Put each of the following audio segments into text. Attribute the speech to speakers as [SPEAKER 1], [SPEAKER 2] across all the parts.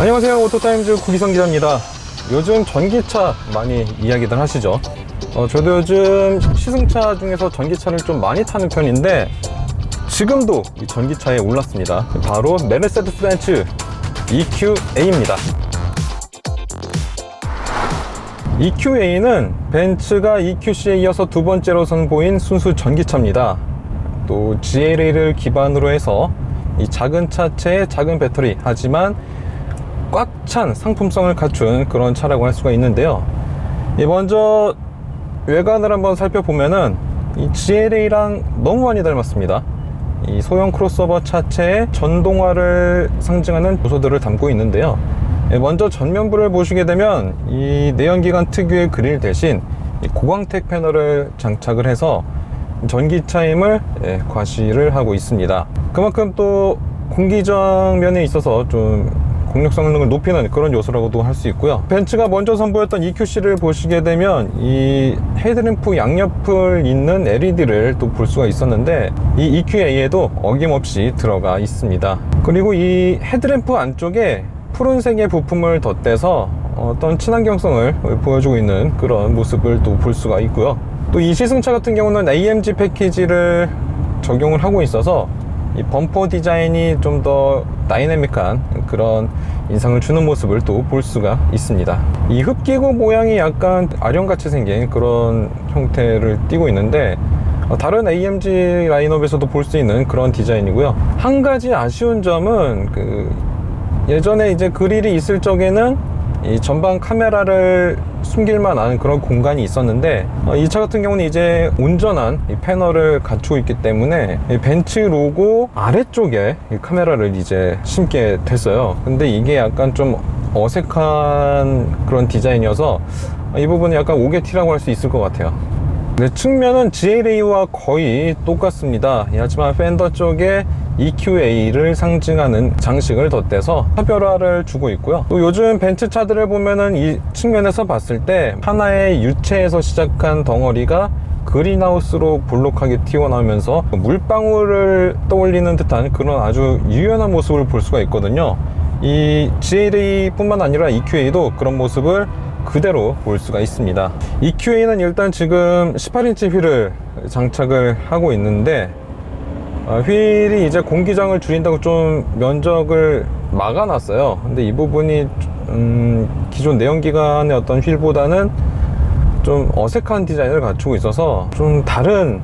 [SPEAKER 1] 안녕하세요, 오토타임즈 구기성 기자입니다. 요즘 전기차 많이 이야기들 하시죠. 저도 요즘 시승차 중에서 전기차를 좀 많이 타는 편인데 지금도 이 전기차에 올랐습니다. 바로 메르세데스 벤츠 EQA입니다. EQA는 벤츠가 EQC에 이어서 두 번째로 선보인 순수 전기차입니다. 또 GLA를 기반으로 해서 이 작은 차체에 작은 배터리, 하지만 꽉 찬 상품성을 갖춘 그런 차라고 할 수가 있는데요. 먼저 외관을 한번 살펴보면은 이 GLA랑 너무 많이 닮았습니다. 이 소형 크로스오버 차체에 전동화를 상징하는 요소들을 담고 있는데요. 먼저 전면부를 보시게 되면 이 내연기관 특유의 그릴 대신 이 고광택 패널을 장착을 해서 전기차임을 과시를 하고 있습니다. 그만큼 또 공기저항 면에 있어서 좀 공력 성능을 높이는 그런 요소라고도 할 수 있고요. 벤츠가 먼저 선보였던 EQC를 보시게 되면 이 헤드램프 양옆을 잇는 LED를 또 볼 수가 있었는데 이 EQA에도 어김없이 들어가 있습니다. 그리고 이 헤드램프 안쪽에 푸른색의 부품을 덧대서 어떤 친환경성을 보여주고 있는 그런 모습을 또 볼 수가 있고요. 또 이 시승차 같은 경우는 AMG 패키지를 적용을 하고 있어서 이 범퍼 디자인이 좀 더 다이내믹한 그런 인상을 주는 모습을 또 볼 수가 있습니다. 이 흡기구 모양이 약간 아령같이 생긴 그런 형태를 띠고 있는데 다른 AMG 라인업에서도 볼 수 있는 그런 디자인이고요. 한 가지 아쉬운 점은 예전에 이제 그릴이 있을 적에는 이 전방 카메라를 숨길 만한 그런 공간이 있었는데 이 차 같은 경우는 이제 온전한 이 패널을 갖추고 있기 때문에 이 벤츠 로고 아래쪽에 이 카메라를 이제 심게 됐어요. 근데 이게 약간 좀 어색한 그런 디자인이어서 이 부분은 약간 오게티라고 할 수 있을 것 같아요. 네, 측면은 GLA와 거의 똑같습니다. 하지만 팬더 쪽에 EQA를 상징하는 장식을 덧대서 차별화를 주고 있고요. 또 요즘 벤츠 차들을 보면은 이 측면에서 봤을 때 하나의 유체에서 시작한 덩어리가 그린하우스로 볼록하게 튀어나오면서 물방울을 떠올리는 듯한 그런 아주 유연한 모습을 볼 수가 있거든요. 이 GLA 뿐만 아니라 EQA도 그런 모습을 그대로 볼 수가 있습니다. EQA는 일단 지금 18인치 휠을 장착을 하고 있는데 휠이 이제 공기저항을 줄인다고 좀 면적을 막아놨어요. 근데 이 부분이 기존 내연기관의 어떤 휠보다는 좀 어색한 디자인을 갖추고 있어서 좀 다른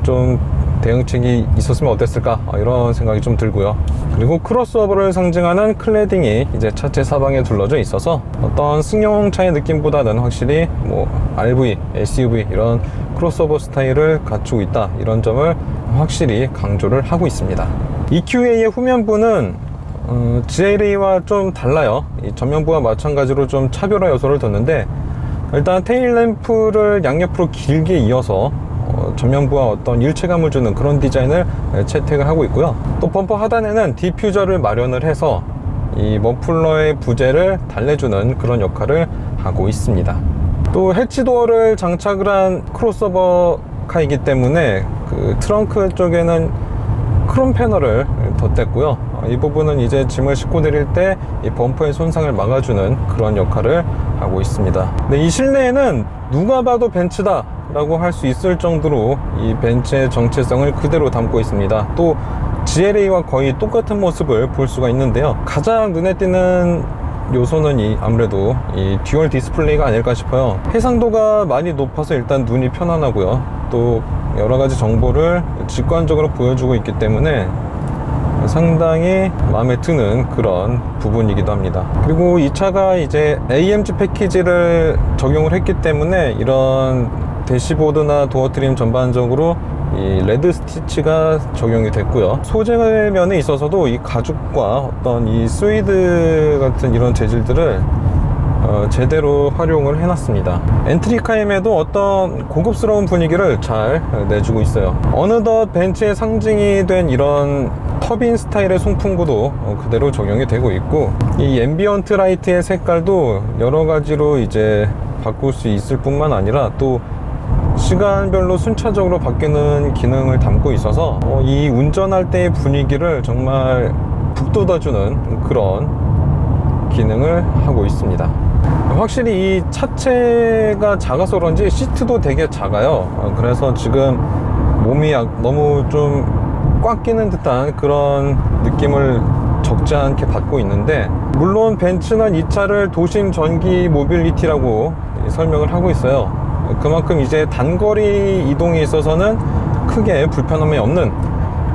[SPEAKER 1] 좀 대응책이 있었으면 어땠을까 이런 생각이 좀 들고요. 그리고 크로스오버를 상징하는 클래딩이 이제 차체 사방에 둘러져 있어서 어떤 승용차의 느낌보다는 확실히 RV, SUV 이런 크로스오버 스타일을 갖추고 있다, 이런 점을 확실히 강조를 하고 있습니다. EQA의 후면부는 GLA와 좀 달라요. 이 전면부와 마찬가지로 좀 차별화 요소를 뒀는데 일단 테일램프를 양옆으로 길게 이어서 전면부와 어떤 일체감을 주는 그런 디자인을 채택을 하고 있고요. 또 범퍼 하단에는 디퓨저를 마련을 해서 이 머플러의 부재를 달래주는 그런 역할을 하고 있습니다. 또 해치도어를 장착을 한 크로스오버카이기 때문에 그 트렁크 쪽에는 크롬 패널을 덧댔고요. 이 부분은 이제 짐을 싣고 내릴 때 이 범퍼의 손상을 막아주는 그런 역할을 하고 있습니다. 네, 이 실내에는 누가 봐도 벤츠다 라고 할 수 있을 정도로 이 벤츠의 정체성을 그대로 담고 있습니다. 또 GLA와 거의 똑같은 모습을 볼 수가 있는데요. 가장 눈에 띄는 요소는 아무래도 이 듀얼 디스플레이가 아닐까 싶어요. 해상도가 많이 높아서 일단 눈이 편안하고요. 또 여러가지 정보를 직관적으로 보여주고 있기 때문에 상당히 마음에 드는 그런 부분이기도 합니다. 그리고 이 차가 이제 AMG 패키지를 적용을 했기 때문에 이런 대시보드나 도어 트림 전반적으로 이 레드 스티치가 적용이 됐고요. 소재 면에 있어서도 이 가죽과 어떤 이 스위드 같은 이런 재질들을 제대로 활용을 해놨습니다. 엔트리카임에도 어떤 고급스러운 분위기를 잘 내주고 있어요. 어느덧 벤츠의 상징이 된 이런 터빈 스타일의 송풍구도 그대로 적용이 되고 있고, 이 앰비언트 라이트의 색깔도 여러 가지로 이제 바꿀 수 있을 뿐만 아니라 또 시간별로 순차적으로 바뀌는 기능을 담고 있어서 이 운전할 때의 분위기를 정말 북돋아주는 그런 기능을 하고 있습니다. 확실히 이 차체가 작아서 그런지 시트도 되게 작아요. 그래서 지금 몸이 너무 좀 꽉 끼는 듯한 그런 느낌을 적지 않게 받고 있는데, 물론 벤츠는 이 차를 도심 전기 모빌리티라고 설명을 하고 있어요. 그만큼 이제 단거리 이동에 있어서는 크게 불편함이 없는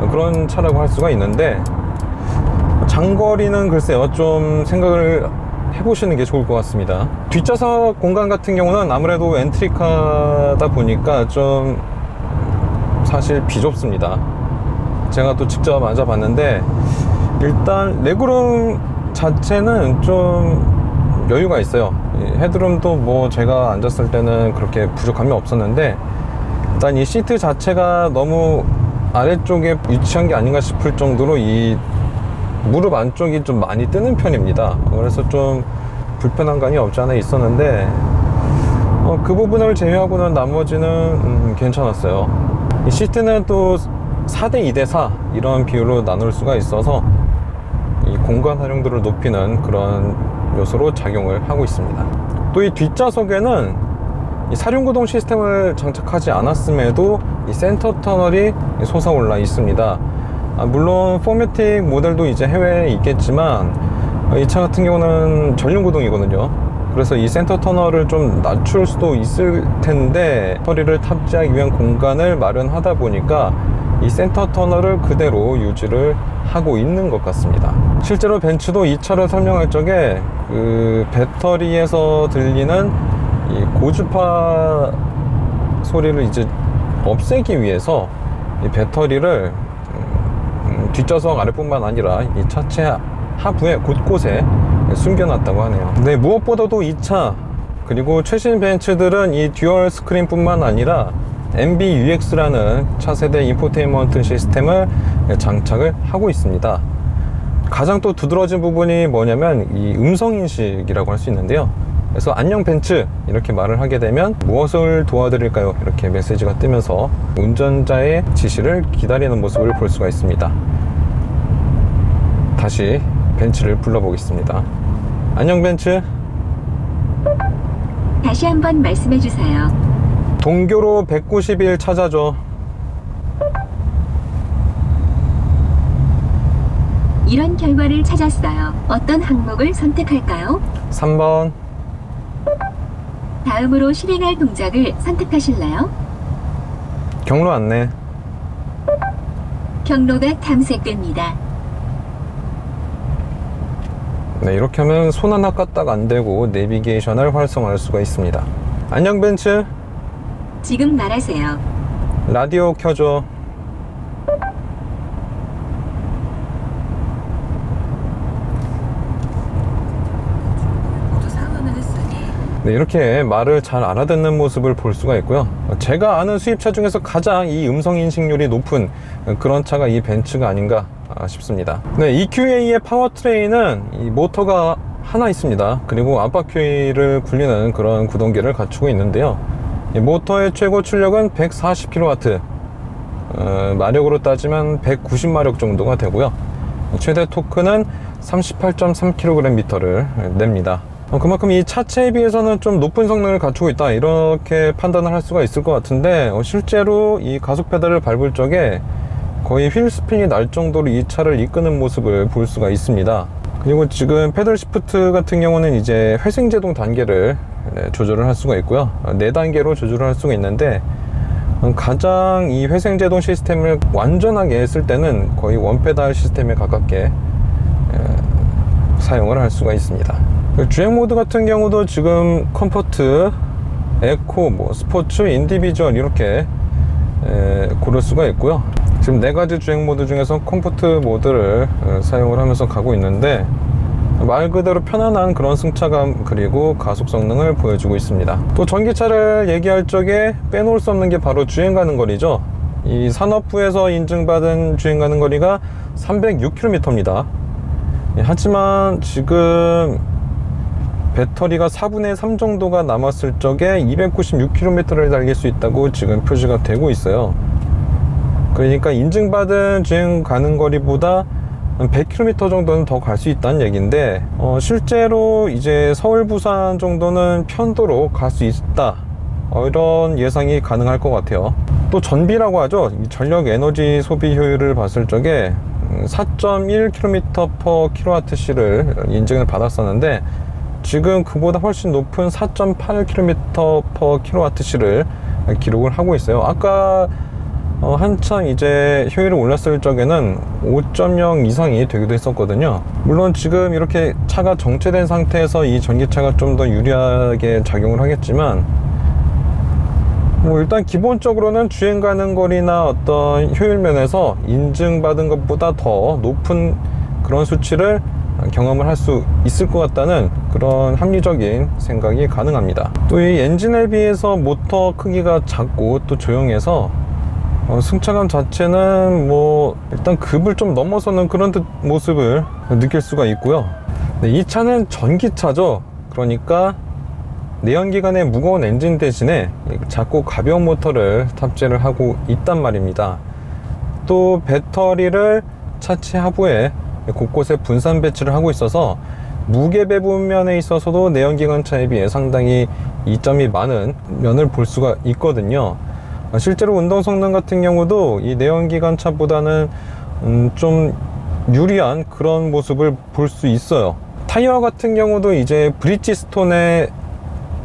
[SPEAKER 1] 그런 차라고 할 수가 있는데, 장거리는 글쎄요, 좀 생각을 해보시는 게 좋을 것 같습니다. 뒷좌석 공간 같은 경우는 아무래도 엔트리카다 보니까 좀 사실 비좁습니다. 제가 또 직접 앉아봤는데 일단 레그룸 자체는 좀 여유가 있어요. 헤드룸도 뭐 제가 앉았을 때는 그렇게 부족함이 없었는데, 일단 이 시트 자체가 너무 아래쪽에 위치한 게 아닌가 싶을 정도로 이 무릎 안쪽이 좀 많이 뜨는 편입니다. 그래서 좀 불편한 감이 없지 않아 있었는데, 그 부분을 제외하고는 나머지는 괜찮았어요. 이 시트는 또 4대 2대 4 이런 비율로 나눌 수가 있어서 이 공간 활용도를 높이는 그런 요소로 작용을 하고 있습니다. 또 이 뒷좌석에는 이 사륜구동 시스템을 장착하지 않았음에도 이 센터 터널이 솟아올라 있습니다. 물론 포매틱 모델도 이제 해외에 있겠지만 이 차 같은 경우는 전륜구동이거든요. 그래서 이 센터 터널을 좀 낮출 수도 있을 텐데, 허리를 탑재하기 위한 공간을 마련하다 보니까 이 센터 터널을 그대로 유지를 하고 있는 것 같습니다. 실제로 벤츠도 이 차를 설명할 적에 그 배터리에서 들리는 이 고주파 소리를 이제 없애기 위해서 이 배터리를 뒷좌석 아래뿐만 아니라 이 차체 하부에 곳곳에 숨겨놨다고 하네요. 네, 무엇보다도 이 차 그리고 최신 벤츠들은 이 듀얼 스크린 뿐만 아니라 MBUX라는 차세대 인포테인먼트 시스템을 장착을 하고 있습니다. 가장 또 두드러진 부분이 뭐냐면 이 음성인식이라고 할 수 있는데요. 그래서 안녕 벤츠 이렇게 말을 하게 되면 무엇을 도와드릴까요? 이렇게 메시지가 뜨면서 운전자의 지시를 기다리는 모습을 볼 수가 있습니다. 다시 벤츠를 불러보겠습니다. 안녕 벤츠.
[SPEAKER 2] 다시 한번 말씀해 주세요.
[SPEAKER 1] 동교로 191 찾아줘.
[SPEAKER 2] 이런 결과를 찾았어요. 어떤 항목을 선택할까요?
[SPEAKER 1] 3번.
[SPEAKER 2] 다음으로 실행할 동작을 선택하실래요?
[SPEAKER 1] 경로 안내.
[SPEAKER 2] 경로가 탐색됩니다.
[SPEAKER 1] 네, 이렇게 하면 손 하나 까딱 안 되고 내비게이션을 활성화할 수가 있습니다. 안녕 벤츠.
[SPEAKER 2] 지금 말하세요.
[SPEAKER 1] 라디오 켜줘. 네, 이렇게 말을 잘 알아듣는 모습을 볼 수가 있고요. 제가 아는 수입차 중에서 가장 이 음성 인식률이 높은 그런 차가 이 벤츠가 아닌가 싶습니다. 네, EQA의 파워트레인은 이 모터가 하나 있습니다. 그리고 앞바퀴를 굴리는 그런 구동기를 갖추고 있는데요. 이 모터의 최고 출력은 140kW, 마력으로 따지면 190마력 정도가 되고요. 최대 토크는 38.3kgm를 냅니다. 그만큼 이 차체에 비해서는 좀 높은 성능을 갖추고 있다, 이렇게 판단을 할 수가 있을 것 같은데, 실제로 이 가속 페달을 밟을 적에 거의 휠 스핀이 날 정도로 이 차를 이끄는 모습을 볼 수가 있습니다. 그리고 지금 패들 시프트 같은 경우는 이제 회생제동 단계를 조절을 할 수가 있고요. 4단계로 조절을 할 수가 있는데, 가장 이 회생제동 시스템을 완전하게 했을 때는 거의 원페달 시스템에 가깝게 사용을 할 수가 있습니다. 주행 모드 같은 경우도 지금 컴포트, 에코, 뭐 스포츠, 인디비주얼 이렇게 고를 수가 있고요. 지금 4가지 주행 모드 중에서 컴포트 모드를 사용을 하면서 가고 있는데, 말 그대로 편안한 그런 승차감 그리고 가속 성능을 보여주고 있습니다. 또 전기차를 얘기할 적에 빼놓을 수 없는 게 바로 주행 가는 거리죠. 이 산업부에서 인증받은 주행 가는 거리가 306km입니다. 하지만 지금 배터리가 4분의 3 정도가 남았을 적에 296km를 달릴 수 있다고 지금 표시가 되고 있어요. 그러니까 인증받은 주행 가는 거리보다 한 100km 정도는 더 갈 수 있다는 얘기인데, 실제로 이제 서울 부산 정도는 편도로 갈 수 있다, 이런 예상이 가능할 것 같아요. 또 전비라고 하죠. 이 전력 에너지 소비 효율을 봤을 적에 4.1km/kWh를 인증을 받았었는데, 지금 그보다 훨씬 높은 4.8km/kWh를 기록을 하고 있어요. 아까 한참 이제 효율을 올렸을 적에는 5.0 이상이 되기도 했었거든요. 물론 지금 이렇게 차가 정체된 상태에서 이 전기차가 좀 더 유리하게 작용을 하겠지만, 뭐 일단 기본적으로는 주행 가능 거리나 어떤 효율 면에서 인증받은 것보다 더 높은 그런 수치를 경험을 할 수 있을 것 같다는 그런 합리적인 생각이 가능합니다. 또 이 엔진에 비해서 모터 크기가 작고 또 조용해서 승차감 자체는 뭐 일단 급을 좀 넘어서는 그런 모습을 느낄 수가 있고요. 네, 이 차는 전기차죠. 그러니까 내연기관의 무거운 엔진 대신에 작고 가벼운 모터를 탑재를 하고 있단 말입니다. 또 배터리를 차체 하부에 곳곳에 분산 배치를 하고 있어서 무게 배분 면에 있어서도 내연기관차에 비해 상당히 이점이 많은 면을 볼 수가 있거든요. 실제로 운동 성능 같은 경우도 이 내연기관차보다는 좀 유리한 그런 모습을 볼 수 있어요. 타이어 같은 경우도 이제 브리지스톤의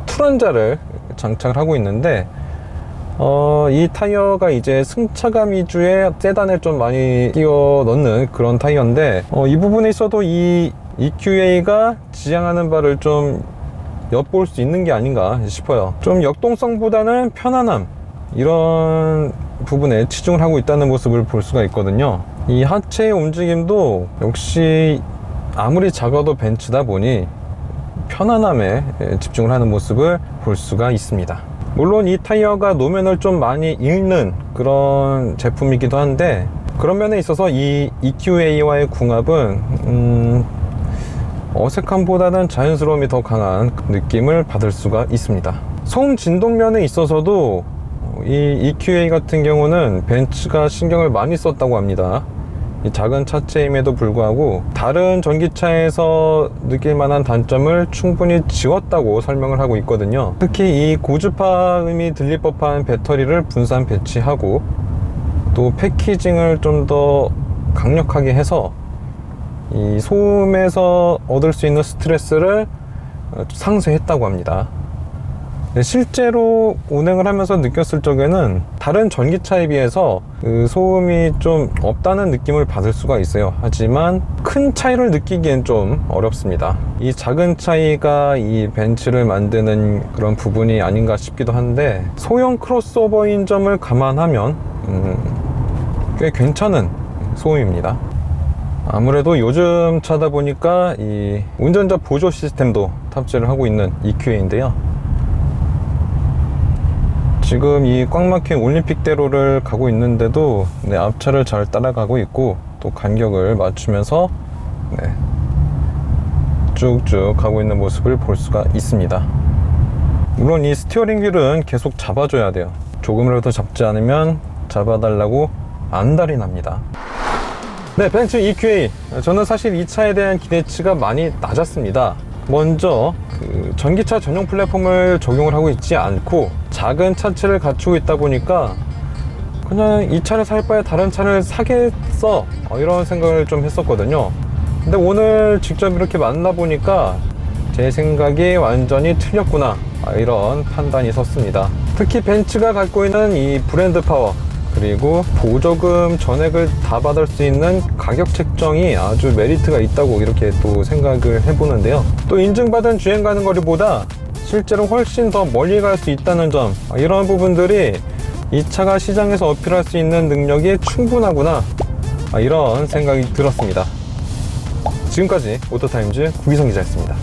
[SPEAKER 1] 투런자를 장착을 하고 있는데, 이 타이어가 이제 승차감 위주의 세단을 좀 많이 끼워 넣는 그런 타이어인데, 이 부분에 있어도 이 EQA가 지향하는 바를 좀 엿볼 수 있는 게 아닌가 싶어요. 좀 역동성보다는 편안함, 이런 부분에 치중을 하고 있다는 모습을 볼 수가 있거든요. 이 하체의 움직임도 역시 아무리 작아도 벤츠다 보니 편안함에 집중을 하는 모습을 볼 수가 있습니다. 물론 이 타이어가 노면을 좀 많이 잃는 그런 제품이기도 한데, 그런 면에 있어서 이 EQA와의 궁합은 어색함보다는 자연스러움이 더 강한 느낌을 받을 수가 있습니다. 소음 진동 면에 있어서도 이 EQA 같은 경우는 벤츠가 신경을 많이 썼다고 합니다. 이 작은 차체임에도 불구하고 다른 전기차에서 느낄 만한 단점을 충분히 지웠다고 설명을 하고 있거든요. 특히 이 고주파음이 들릴 법한 배터리를 분산 배치하고, 또 패키징을 좀 더 강력하게 해서 이 소음에서 얻을 수 있는 스트레스를 상쇄했다고 합니다. 실제로 운행을 하면서 느꼈을 적에는 다른 전기차에 비해서 그 소음이 좀 없다는 느낌을 받을 수가 있어요. 하지만 큰 차이를 느끼기엔 좀 어렵습니다. 이 작은 차이가 이 벤츠를 만드는 그런 부분이 아닌가 싶기도 한데, 소형 크로스오버인 점을 감안하면 꽤 괜찮은 소음입니다. 아무래도 요즘 차다 보니까 이 운전자 보조 시스템도 탑재를 하고 있는 EQA인데요. 지금 이 꽉 막힌 올림픽대로를 가고 있는데도 앞차를 잘 따라가고 있고, 또 간격을 맞추면서 쭉쭉 가고 있는 모습을 볼 수가 있습니다. 물론 이 스티어링 휠은 계속 잡아줘야 돼요. 조금이라도 잡지 않으면 잡아달라고 안달이 납니다. 네, 벤츠 EQA. 저는 사실 이 차에 대한 기대치가 많이 낮았습니다. 먼저 전기차 전용 플랫폼을 적용을 하고 있지 않고 작은 차체를 갖추고 있다 보니까 그냥 이 차를 살 바에 다른 차를 사겠어, 이런 생각을 좀 했었거든요. 근데 오늘 직접 이렇게 만나보니까 제 생각이 완전히 틀렸구나, 이런 판단이 섰습니다. 특히 벤츠가 갖고 있는 이 브랜드 파워, 그리고 보조금 전액을 다 받을 수 있는 가격 책정이 아주 메리트가 있다고 이렇게 또 생각을 해보는데요. 또 인증받은 주행 가능 거리보다 실제로 훨씬 더 멀리 갈 수 있다는 점, 이런 부분들이 이 차가 시장에서 어필할 수 있는 능력이 충분하구나, 이런 생각이 들었습니다. 지금까지 오토타임즈 구기성 기자였습니다.